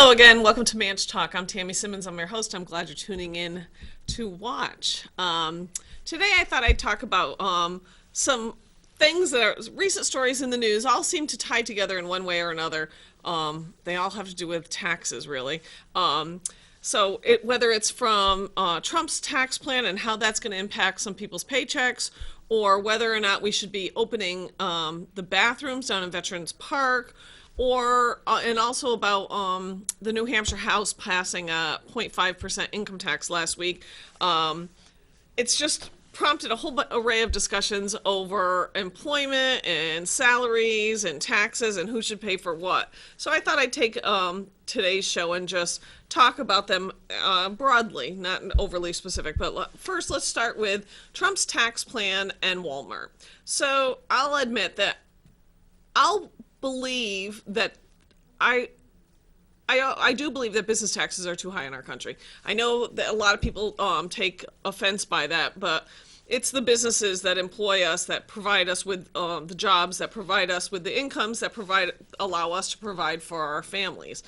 Hello again. Welcome to ManchTalk. I'm Tammy Simmons. I'm your host. I'm glad you're tuning in to watch. Today I thought I'd talk about some things that are recent stories in the news. All seem to tie together in one way or another. They all have to do with taxes, really. Whether it's from Trump's tax plan and how that's going to impact some people's paychecks, or whether or not we should be opening the bathrooms down in Veterans Park, or and also about the New Hampshire House passing a 0.5% income tax last week. It's just prompted a whole array of discussions over employment and salaries and taxes and who should pay for what. So I thought I'd take today's show and just talk about them broadly, not overly specific. But first, let's start with Trump's tax plan and Walmart. So I'll admit that I'll believe that I do believe that business taxes are too high in our country. I know that a lot of people take offense by that, but it's the businesses that employ us, that provide us with the jobs, that provide us with the incomes, that allow us to provide for our families.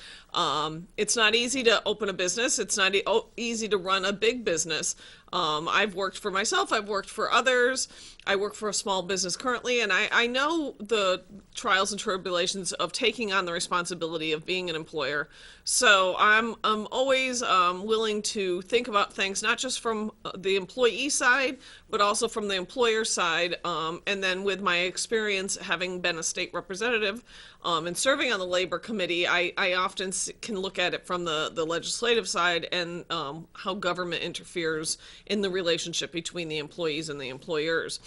It's not easy to open a business. It's not easy to run a big business. I've worked for myself. I've worked for others. I work for a small business currently, and I know the trials and tribulations of taking on the responsibility of being an employer. So I'm always willing to think about things not just from the employee side, but also from the employer side. And then with my experience having been a state representative and serving on the labor committee, I often can look at it from the legislative side and how government interferes in the relationship between the employees and the employers.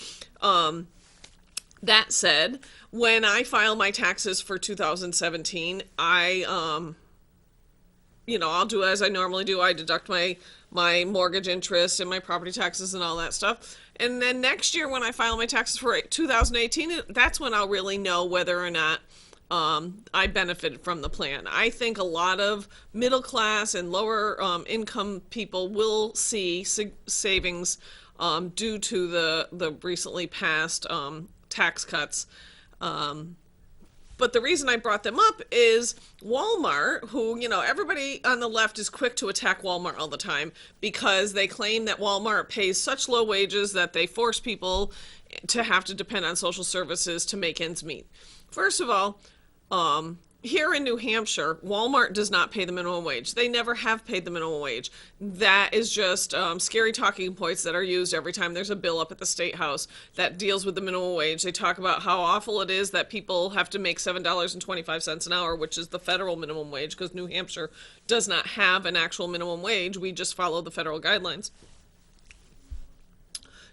That said, when I file my taxes for 2017, I'll do as I normally do. I deduct my mortgage interest and my property taxes and all that stuff. And then next year when I file my taxes for 2018, that's when I'll really know whether or not I benefited from the plan. I think a lot of middle class and lower income people will see savings due to the recently passed tax cuts. But the reason I brought them up is Walmart, who, everybody on the left is quick to attack Walmart all the time because they claim that Walmart pays such low wages that they force people to have to depend on social services to make ends meet. First of all, here in New Hampshire, Walmart does not pay the minimum wage. They never have paid the minimum wage. That is just scary talking points that are used every time there's a bill up at the State House that deals with the minimum wage. They talk about how awful it is that people have to make $7.25 an hour, which is the federal minimum wage, because New Hampshire does not have an actual minimum wage. We just follow the federal guidelines.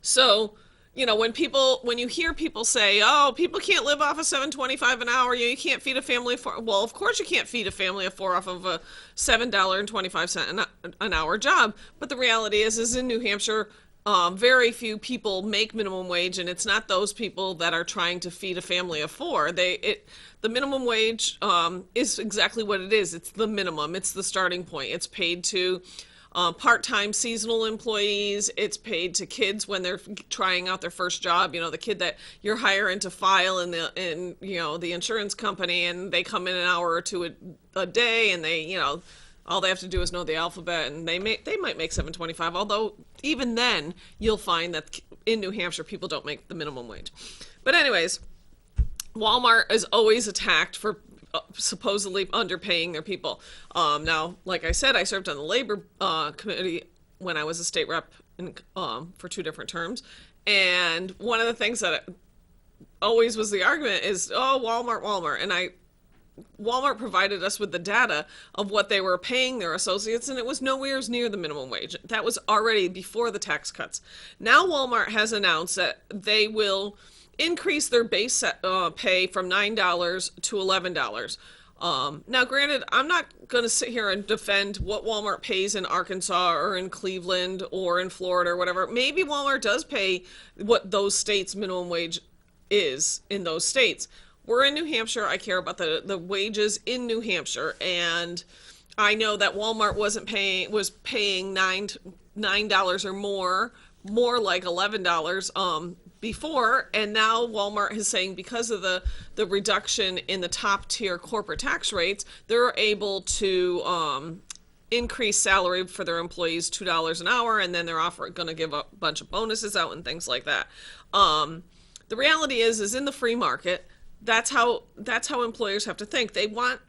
So, when you hear people say, "Oh, people can't live off of $7.25 an hour. You can't feed a family of four." Well, of course you can't feed a family of four off of a $7.25 an hour job. But the reality is in New Hampshire, very few people make minimum wage, and it's not those people that are trying to feed a family of four. The minimum wage is exactly what it is. It's the minimum. It's the starting point. It's paid to part-time seasonal employees. It's paid to kids when they're trying out their first job. The kid that you're hiring to file in the insurance company, and they come in an hour or two a day, and they all they have to do is know the alphabet, and they might make $7.25. Although even then, you'll find that in New Hampshire people don't make the minimum wage. But anyways, Walmart is always attacked for supposedly underpaying their people. Now, like I said, I served on the labor committee when I was a state rep for 2 different terms. And one of the things that always was the argument is, oh, Walmart. And Walmart provided us with the data of what they were paying their associates, and it was nowhere near the minimum wage. That was already before the tax cuts. Now Walmart has announced that they will increase their base pay from $9 to $11. Now, granted, I'm not going to sit here and defend what Walmart pays in Arkansas or in Cleveland or in Florida or whatever. Maybe Walmart does pay what those states' minimum wage is in those states. We're in New Hampshire. I care about the wages in New Hampshire, and I know that Walmart was paying $9 or more more like $11 before, and now Walmart is saying because of the reduction in the top tier corporate tax rates, they're able to increase salary for their employees $2 an hour, and then they're going to give a bunch of bonuses out and things like that. The reality is in the free market, that's how employers have to think. They want,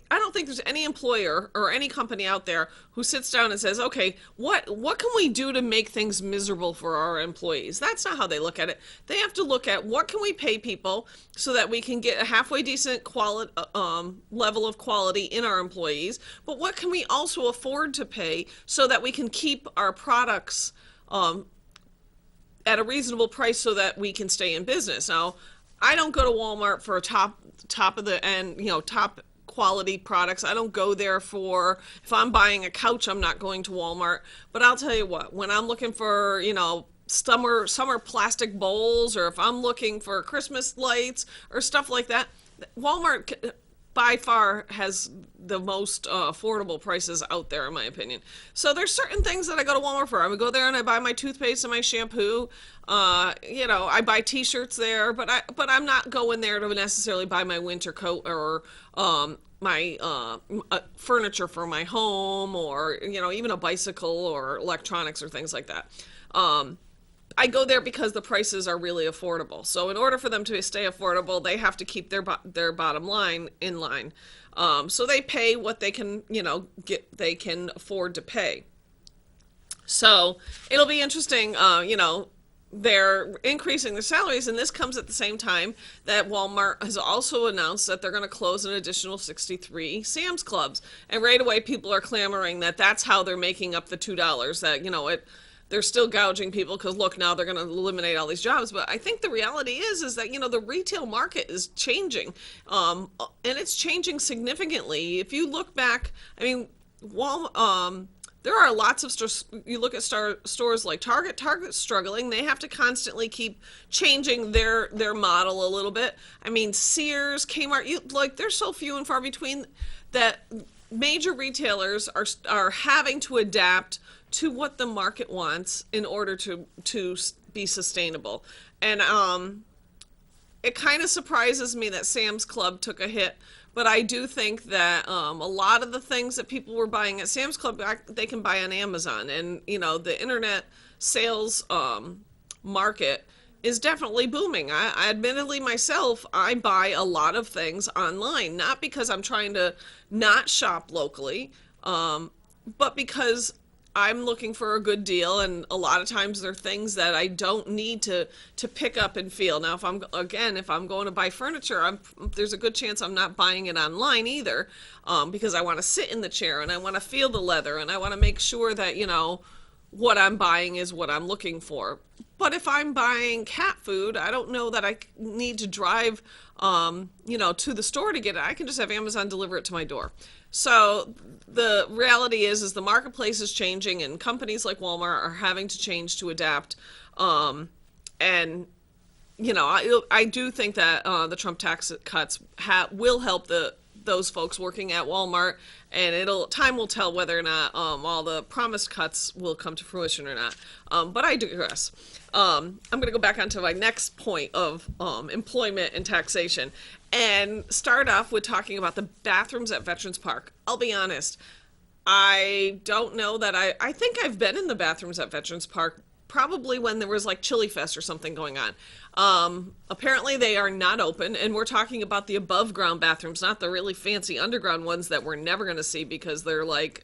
I don't think there's any employer or any company out there who sits down and says, okay, what can we do to make things miserable for our employees? That's not how they look at it. They have to look at what can we pay people so that we can get a halfway decent quality level of quality in our employees, but what can we also afford to pay so that we can keep our products at a reasonable price so that we can stay in business. Now, I don't go to Walmart for a top of the end, top quality products. I don't go there for, if I'm buying a couch, I'm not going to Walmart. But I'll tell you what, when I'm looking for, summer plastic bowls, or if I'm looking for Christmas lights or stuff like that, Walmart by far has the most affordable prices out there, in my opinion. So there's certain things that I go to Walmart for. I would go there and I buy my toothpaste and my shampoo. I buy T-shirts there, but I'm not going there to necessarily buy my winter coat or my furniture for my home, or even a bicycle or electronics or things like that. I go there because the prices are really affordable. So in order for them to stay affordable, they have to keep their bottom line in line. So they pay what they can, they can afford to pay. So it'll be interesting, they're increasing their salaries, and this comes at the same time that Walmart has also announced that they're going to close an additional 63 Sam's Clubs. And right away, people are clamoring that that's how they're making up the $2, that, they're still gouging people because, look, now they're going to eliminate all these jobs. But I think the reality is that, the retail market is changing, and it's changing significantly. If you look back, I mean, there are lots of stores. You look at stores like Target. Target's struggling. They have to constantly keep changing their model a little bit. I mean, Sears, Kmart, they're so few and far between that major retailers are having to adapt to what the market wants in order to be sustainable. And it kind of surprises me that Sam's Club took a hit, but I do think that a lot of the things that people were buying at Sam's Club, they can buy on Amazon. And, the internet sales market is definitely booming. I admittedly myself, I buy a lot of things online, not because I'm trying to not shop locally, but because I'm looking for a good deal, and a lot of times they're things that I don't need to pick up and feel. Now, if I'm going to buy furniture, there's a good chance I'm not buying it online either, because I want to sit in the chair and I want to feel the leather and I want to make sure that, what I'm buying is what I'm looking for. But if I'm buying cat food, I don't know that I need to drive, to the store to get it. I can just have Amazon deliver it to my door. So the reality is the marketplace is changing, and companies like Walmart are having to change to adapt. And I do think that the Trump tax cuts will help those folks working at Walmart, and time will tell whether or not all the promised cuts will come to fruition or not. But I digress. I'm going to go back onto my next point of employment and taxation, and start off with talking about the bathrooms at Veterans Park. I'll be honest, I don't know that I think I've been in the bathrooms at Veterans Park probably when there was like Chili Fest or something going on. Apparently they are not open, and we're talking about the above ground bathrooms, not the really fancy underground ones that we're never going to see because they're like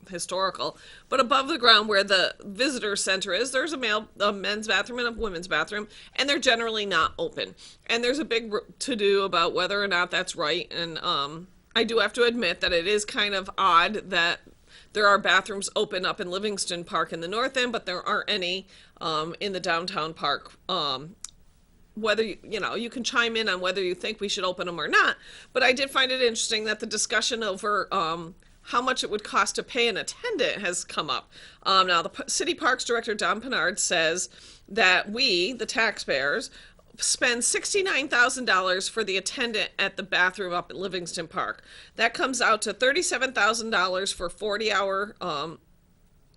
historical. But above the ground where the visitor center is, there's a men's bathroom and a women's bathroom, and they're generally not open. And there's a big to-do about whether or not that's right. And I do have to admit that it is kind of odd that there are bathrooms open up in Livingston Park in the north end, but there aren't any in the downtown park. Whether you can chime in on whether you think we should open them or not, but I did find it interesting that the discussion over how much it would cost to pay an attendant has come up. Now, the City Parks Director, Don Pinard, says that we, the taxpayers, spend $69,000 for the attendant at the bathroom up at Livingston Park. That comes out to $37,000 for 40-hour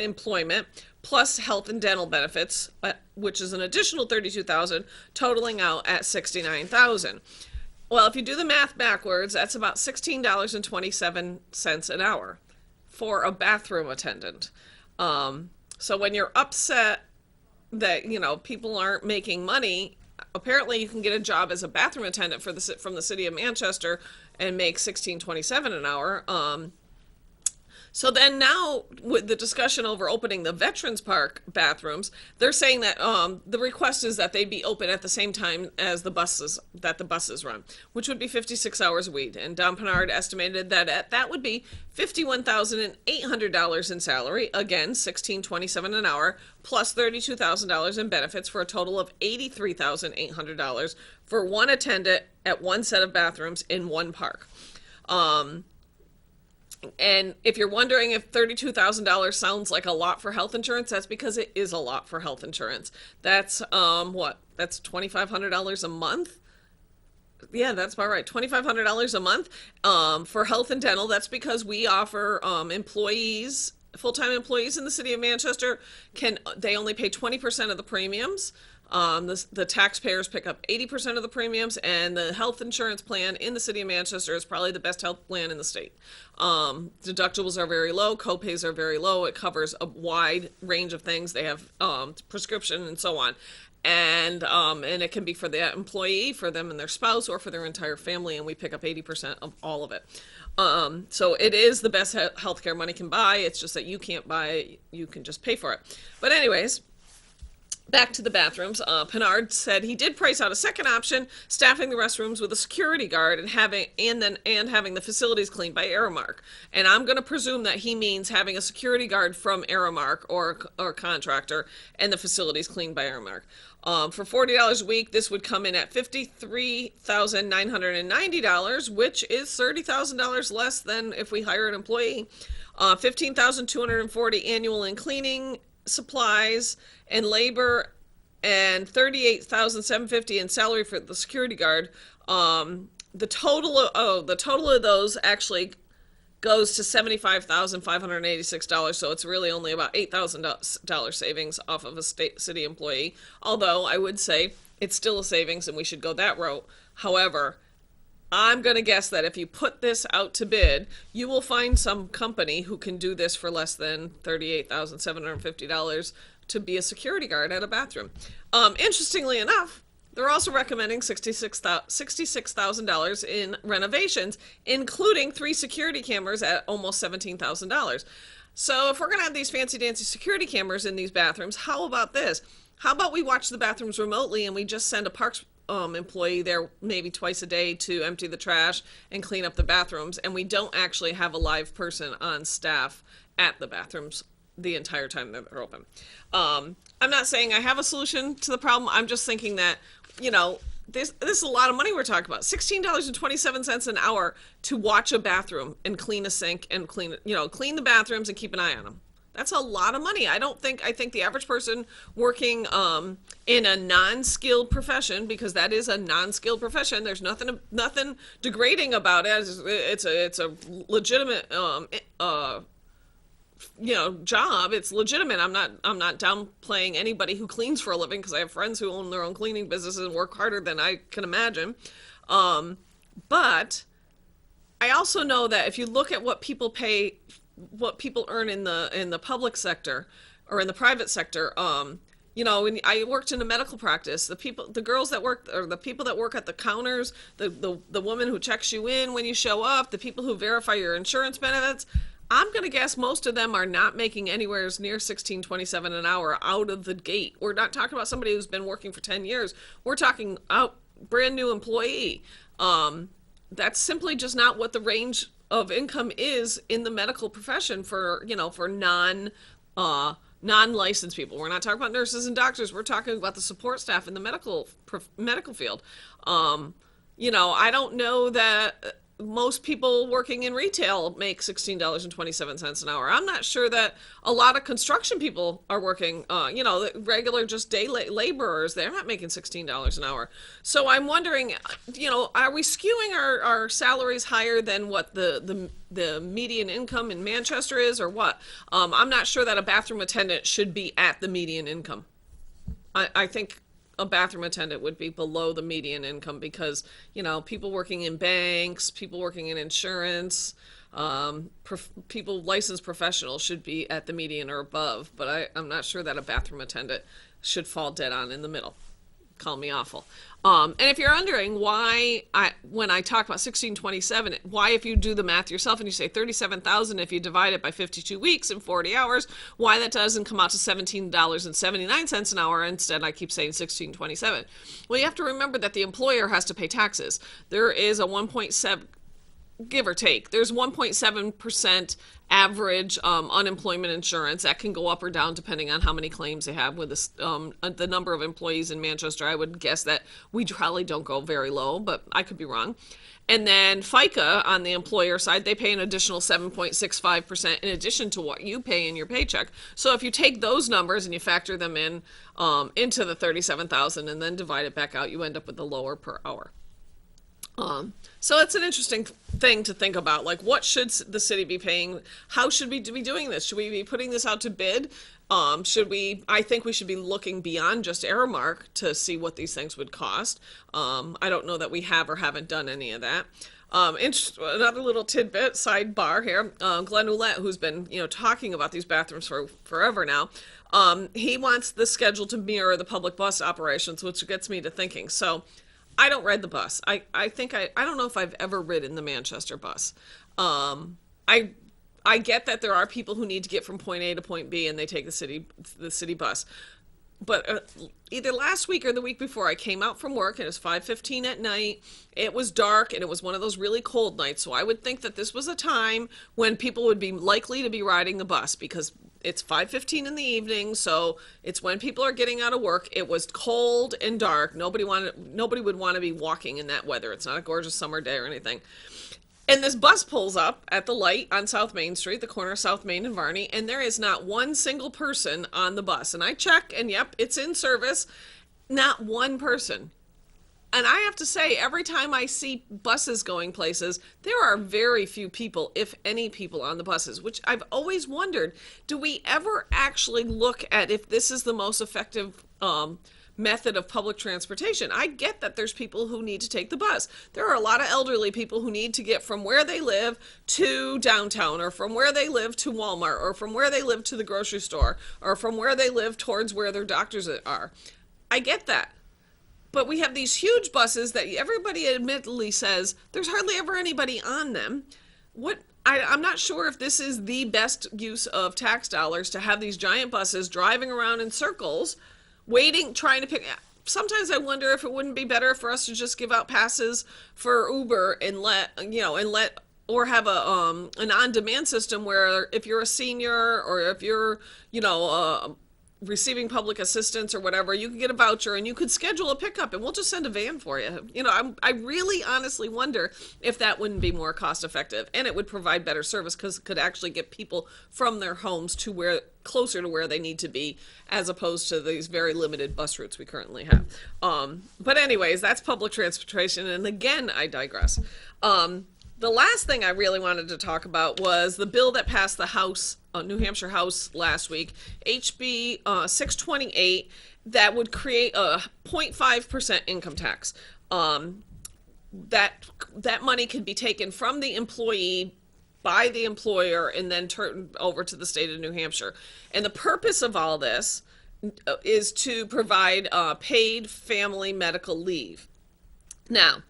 employment plus health and dental benefits, which is an additional 32,000, totaling out at 69,000. Well, if you do the math backwards, that's about $16.27 an hour for a bathroom attendant. So when you're upset that, people aren't making money, apparently you can get a job as a bathroom attendant from the city of Manchester and make 16.27 an hour. So then now, with the discussion over opening the Veterans Park bathrooms, they're saying that the request is that they be open at the same time as the buses run, which would be 56 hours a week. And Don Pinard estimated that that would be $51,800 in salary, again, $16.27 an hour, plus $32,000 in benefits, for a total of $83,800 for one attendant at one set of bathrooms in one park. And if you're wondering if $32,000 sounds like a lot for health insurance, that's because it is a lot for health insurance. That's That's $2,500 a month. Yeah, that's about right. $2,500 a month for health and dental. That's because we offer employees, full-time employees in the city of Manchester, they only pay 20% of the premiums. The taxpayers pick up 80% of the premiums, and the health insurance plan in the city of Manchester is probably the best health plan in the state. Deductibles are very low, co-pays are very low. It covers a wide range of things. They have prescription and so on. And it can be for the employee, for them and their spouse, or for their entire family, and we pick up 80% of all of it. So it is the best healthcare money can buy. It's just that you can't buy it, you can just pay for it. But anyways, back to the bathrooms. Pinard said he did price out a second option, staffing the restrooms with a security guard and having the facilities cleaned by Aramark. And I'm going to presume that he means having a security guard from Aramark or contractor, and the facilities cleaned by Aramark. For $40 a week, this would come in at $53,990, which is $30,000 less than if we hire an employee. $15,240 annual in cleaning supplies and labor, and $38,750 in salary for the security guard. The total of those actually goes to $75,586. So it's really only about $8,000 savings off of a city employee. Although I would say it's still a savings, and we should go that route. However, I'm going to guess that if you put this out to bid, you will find some company who can do this for less than $38,750 to be a security guard at a bathroom. Interestingly enough, they're also recommending $66,000 in renovations, including 3 security cameras at almost $17,000. So if we're going to have these fancy dancy security cameras in these bathrooms, how about this? How about we watch the bathrooms remotely, and we just send a parks employee there maybe twice a day to empty the trash and clean up the bathrooms, and we don't actually have a live person on staff at the bathrooms the entire time that they're open. I'm not saying I have a solution to the problem. I'm just thinking that, this is a lot of money we're talking about. $16.27 an hour to watch a bathroom and clean a sink and clean the bathrooms and keep an eye on them. That's a lot of money. I think the average person working in a non-skilled profession, because that is a non-skilled profession, there's nothing degrading about it. It's a legitimate job. It's legitimate. I'm not downplaying anybody who cleans for a living, because I have friends who own their own cleaning businesses and work harder than I can imagine. But I also know that if you look at what people earn in the public sector or in the private sector, when I worked in a medical practice, the people that work at the counters, the woman who checks you in when you show up, the people who verify your insurance benefits, I'm going to guess most of them are not making anywhere near $16.27 an hour out of the gate. We're not talking about somebody who's been working for 10 years. We're talking brand new employee. That's simply just not what the range of income is in the medical profession for non-licensed people. We're not talking about nurses and doctors. We're talking about the support staff in the medical field. I don't know that most people working in retail make $16.27 an hour. I'm not sure that a lot of construction people are working, the regular just day laborers, they're not making $16 an hour. So I'm wondering, are we skewing our salaries higher than what the median income in Manchester is, or what? I'm not sure that a bathroom attendant should be at the median income. I think a bathroom attendant would be below the median income because, people working in banks, people working in insurance, people, licensed professionals should be at the median or above. But I'm not sure that a bathroom attendant should fall dead on in the middle. Call me awful. And if you're wondering why when I talk about 1627, why, if you do the math yourself and you say 37,000, if you divide it by 52 weeks and 40 hours, why that doesn't come out to $17.79 an hour. Instead, I keep saying 1627. Well, you have to remember that the employer has to pay taxes. There is a 1.7, give or take, there's 1.7% average unemployment insurance that can go up or down depending on how many claims they have with the number of employees in Manchester. I would guess that we probably don't go very low, but I could be wrong. And then FICA on the employer side, they pay an additional 7.65% in addition to what you pay in your paycheck. So if you take those numbers and you factor them in into the 37,000 and then divide it back out, you end up with the lower per hour. So it's an interesting thing to think about. Like, what should the city be paying? How should we be doing this? Should we be putting this out to bid? I think we should be looking beyond just Aramark to see what these things would cost. I don't know that we have or haven't done any of that. Another little tidbit, sidebar here. Glenn Ouellette, who's been, talking about these bathrooms for forever now, he wants the schedule to mirror the public bus operations, which gets me to thinking. So I don't ride the bus. I don't know if I've ever ridden the Manchester bus. I get that there are people who need to get from point A to point B and they take the city bus. But either last week or the week before, I came out from work and it was 5:15 at night. It was dark and it was one of those really cold nights. So I would think that this was a time when people would be likely to be riding the bus because it's 5:15 in the evening. So it's when people are getting out of work. It was cold and dark. Nobody would want to be walking in that weather. It's not a gorgeous summer day or anything. And this bus pulls up at the light on South Main Street, the corner of South Main and Varney, and there is not one single person on the bus. And I check, and yep, it's in service. Not one person. And I have to say, every time I see buses going places, there are very few people, if any people, on the buses, which I've always wondered, do we ever actually look at if this is the most effective method of public transportation? I get that there's people who need to take the bus. There are a lot of elderly people who need to get from where they live to downtown, or from where they live to Walmart, or from where they live to the grocery store, or from where they live towards where their doctors are. I get that. But we have these huge buses that everybody admittedly says there's hardly ever anybody on them. I'm not sure if this is the best use of tax dollars to have these giant buses driving around in circles waiting, trying to pick. Sometimes I wonder if it wouldn't be better for us to just give out passes for Uber and or have an on-demand system where if you're a senior or if you're, receiving public assistance or whatever, you could get a voucher and you could schedule a pickup and we'll just send a van for you. I really honestly wonder if that wouldn't be more cost effective, and it would provide better service because it could actually get people from their homes to closer to where they need to be, as opposed to these very limited bus routes we currently have. But anyways, that's public transportation, and again, I digress. The last thing I really wanted to talk about was the bill that passed the House, New Hampshire House last week, HB 628, that would create a 0.5% income tax. That money could be taken from the employee by the employer and then turned over to the state of New Hampshire. And the purpose of all this is to provide paid family medical leave. Now,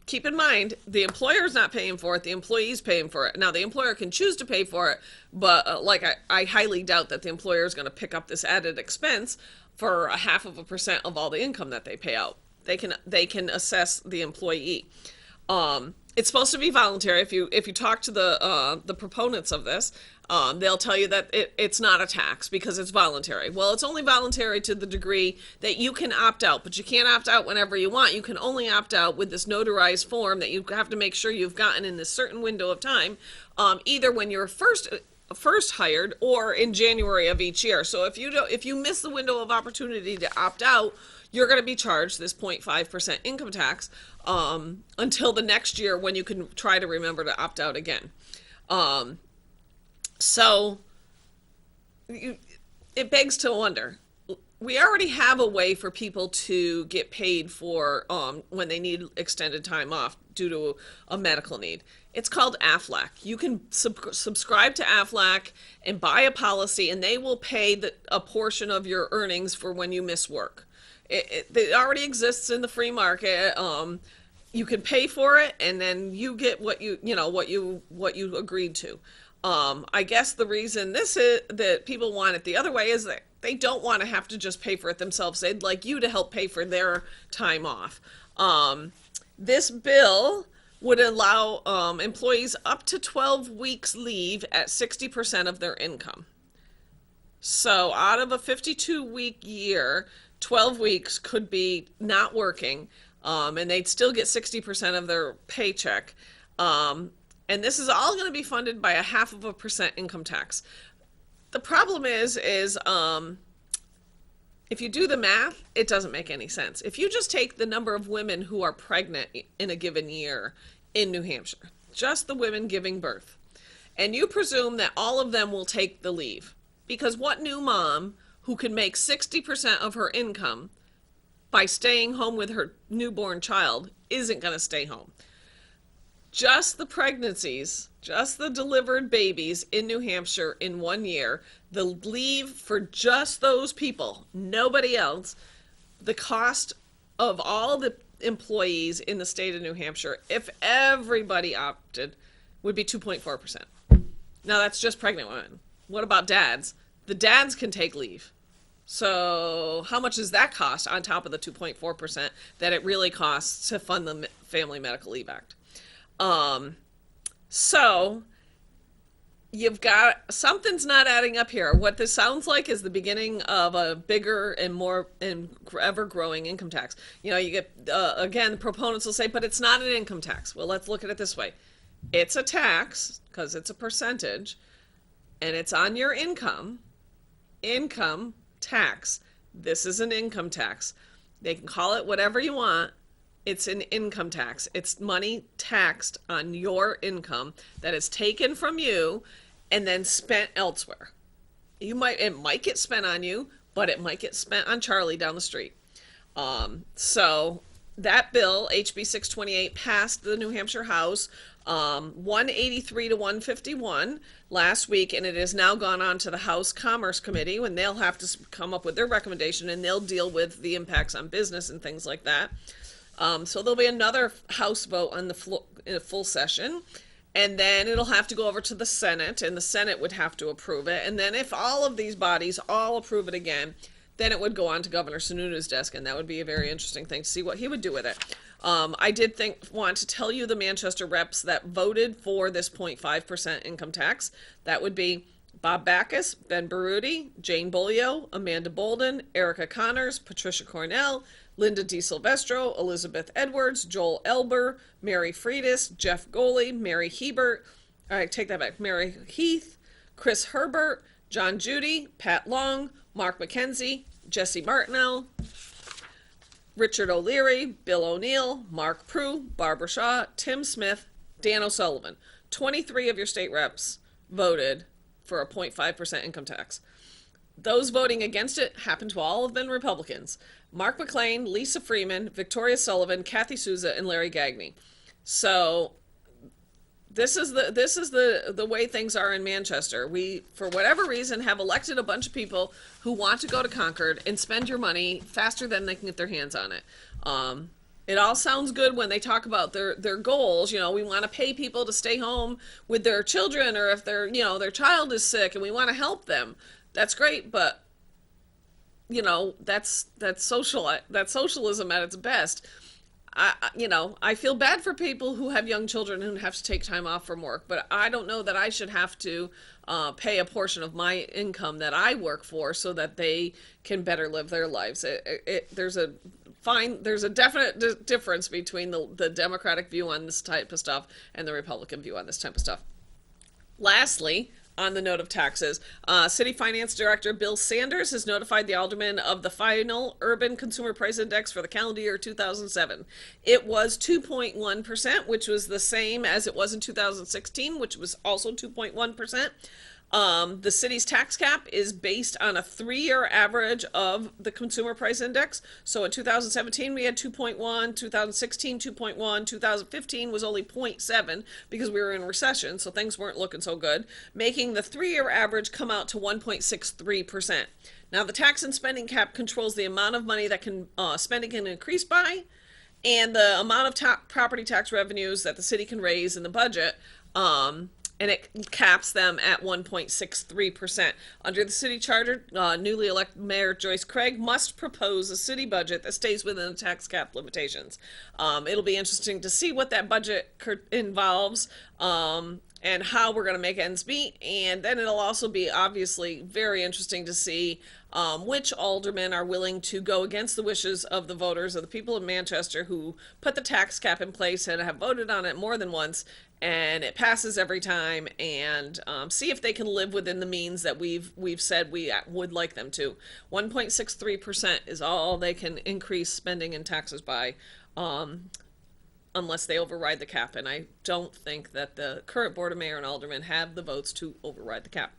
keep in mind, the employer's not paying for it, the employee's paying for it. Now, the employer can choose to pay for it, but I highly doubt that the employer is going to pick up this added expense for 0.5% of all the income that they pay out. They can assess the employee. It's supposed to be voluntary. If you talk to the proponents of this, they'll tell you that it's not a tax because it's voluntary. Well, it's only voluntary to the degree that you can opt out, but you can't opt out whenever you want. You can only opt out with this notarized form that you have to make sure you've gotten in this certain window of time, either when you're first hired or in January of each year. So if you miss the window of opportunity to opt out, you're going to be charged this 0.5% income tax until the next year when you can try to remember to opt out again. So it begs to wonder. We already have a way for people to get paid for when they need extended time off due to a medical need. It's called AFLAC. You can subscribe to AFLAC and buy a policy, and they will pay a portion of your earnings for when you miss work. It already exists in the free market. You can pay for it, and then you get what you agreed to. I guess the reason this is that people want it the other way is that they don't want to have to just pay for it themselves. They'd like you to help pay for their time off. This bill would allow employees up to 12 weeks leave at 60% of their income. So out of a 52-week year, 12 weeks could be not working, and they'd still get 60% of their paycheck. And this is all going to be funded by 0.5% income tax. The problem is if you do the math, it doesn't make any sense. If you just take the number of women who are pregnant in a given year in New Hampshire, just the women giving birth, and you presume that all of them will take the leave, because what new mom who can make 60% of her income by staying home with her newborn child isn't going to stay home? Just the pregnancies, just the delivered babies in New Hampshire in 1 year, the leave for just those people, nobody else, the cost of all the employees in the state of New Hampshire, if everybody opted, would be 2.4%. Now that's just pregnant women. What about dads? The dads can take leave. So how much does that cost on top of the 2.4% that it really costs to fund the Family Medical Leave Act? So you've got something's not adding up here. What this sounds like is the beginning of a bigger and more and ever growing income tax. You get again, the proponents will say, but it's not an income tax. Well, let's look at it this way. It's a tax because it's a percentage, and it's on your income tax. This is an income tax. They can call it whatever you want. It's an income tax. It's money taxed on your income that is taken from you and then spent elsewhere. It might get spent on you, but it might get spent on Charlie down the street. So that bill, HB 628, passed the New Hampshire House 183 to 151 last week, and it has now gone on to the House Commerce Committee, when they'll have to come up with their recommendation, and they'll deal with the impacts on business and things like that. So there'll be another House vote on in a full session, and then it'll have to go over to the Senate, and the Senate would have to approve it. And then if all of these bodies all approve it again, then it would go on to Governor Sununu's desk, and that would be a very interesting thing to see what he would do with it. I did want to tell you the Manchester reps that voted for this 0.5% income tax. That would be Bob Backus, Ben Baruti, Jane Bolio, Amanda Bolden, Erica Connors, Patricia Cornell, Linda DiSilvestro, Elizabeth Edwards, Joel Elber, Mary Freitas, Jeff Goley, Mary Hebert, I take that back, Mary Heath, Chris Herbert, John Judy, Pat Long, Mark McKenzie, Jesse Martinell, Richard O'Leary, Bill O'Neill, Mark Prue, Barbara Shaw, Tim Smith, Dan O'Sullivan. 23 of your state reps voted for a 0.5% income tax. Those voting against it happen to all have been Republicans. Mark McLean, Lisa Freeman, Victoria Sullivan, Kathy Souza, and Larry Gagne. So this is the way things are in Manchester. We, for whatever reason, have elected a bunch of people who want to go to Concord and spend your money faster than they can get their hands on it. It all sounds good when they talk about their goals. We want to pay people to stay home with their children, or if their child is sick and we want to help them. That's great, but that's socialism at its best. I feel bad for people who have young children who have to take time off from work, but I don't know that I should have to pay a portion of my income that I work for so that they can better live their lives. There's a definite difference between the Democratic view on this type of stuff and the Republican view on this type of stuff. Lastly, on the note of taxes, City Finance Director Bill Sanders has notified the aldermen of the final Urban Consumer Price Index for the calendar year 2007. It was 2.1%, which was the same as it was in 2016, which was also 2.1%. The city's tax cap is based on a 3-year average of the consumer price index. So in 2017, we had 2.1, 2016, 2.1, 2015 was only 0.7 because we were in recession, so things weren't looking so good, making the 3-year average come out to 1.63%. Now, the tax and spending cap controls the amount of money that spending can increase by and the amount of property tax revenues that the city can raise in the budget. And it caps them at 1.63%. Under the city charter, newly elected Mayor Joyce Craig must propose a city budget that stays within the tax cap limitations. It'll be interesting to see what that budget involves and how we're going to make ends meet. And then it'll also be obviously very interesting to see which aldermen are willing to go against the wishes of the voters, of the people of Manchester who put the tax cap in place and have voted on it more than once, and it passes every time, and see if they can live within the means that we've said we would like them to. 1.63% is all they can increase spending and taxes by, unless they override the cap, and I don't think that the current Board of Mayor and Aldermen have the votes to override the cap.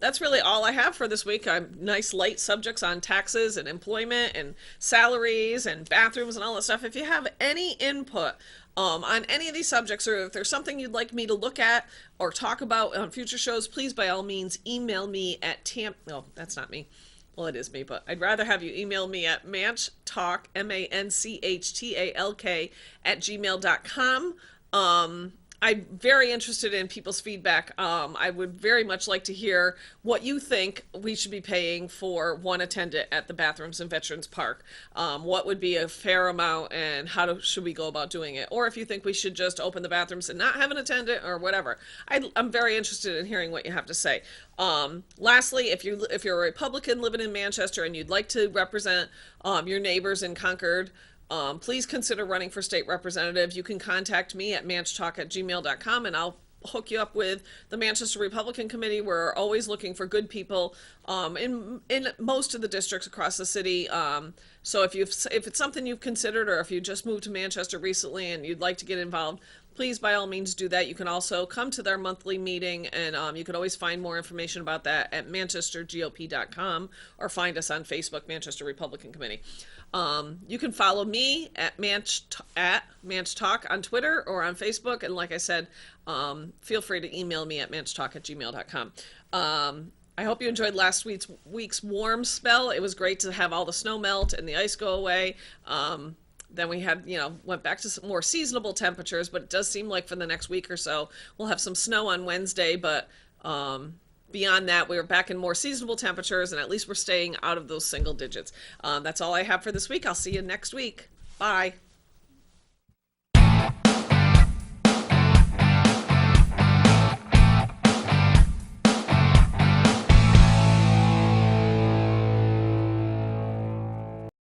That's really all I have for this week. Nice light subjects on taxes and employment and salaries and bathrooms and all that stuff. If you have any input on any of these subjects, or if there's something you'd like me to look at or talk about on future shows, please by all means email me at no, that's not me. Well, it is me, but I'd rather have you email me at ManchTalk, ManchTalk, at gmail.com. I'm very interested in people's feedback. I would very much like to hear what you think we should be paying for one attendant at the bathrooms in Veterans Park. What would be a fair amount, and should we go about doing it? Or if you think we should just open the bathrooms and not have an attendant, or whatever. I'm very interested in hearing what you have to say. Lastly, if you're a Republican living in Manchester and you'd like to represent your neighbors in Concord, please consider running for state representative. You can contact me at manchtalk@gmail.com, and I'll hook you up with the Manchester Republican Committee. We're always looking for good people in most of the districts across the city. So if it's something you've considered, or if you just moved to Manchester recently and you'd like to get involved, please by all means do that. You can also come to their monthly meeting, and you can always find more information about that at manchestergop.com, or find us on Facebook, Manchester Republican Committee. You can follow me at ManchTalk on Twitter or on Facebook, and like I said, feel free to email me at manchtalk@gmail.com. I hope you enjoyed last week's warm spell. It was great to have all the snow melt and the ice go away. Then we had, went back to some more seasonable temperatures, but it does seem like for the next week or so, we'll have some snow on Wednesday, but beyond that, we're back in more seasonable temperatures, and at least we're staying out of those single digits. That's all I have for this week. I'll see you next week. Bye.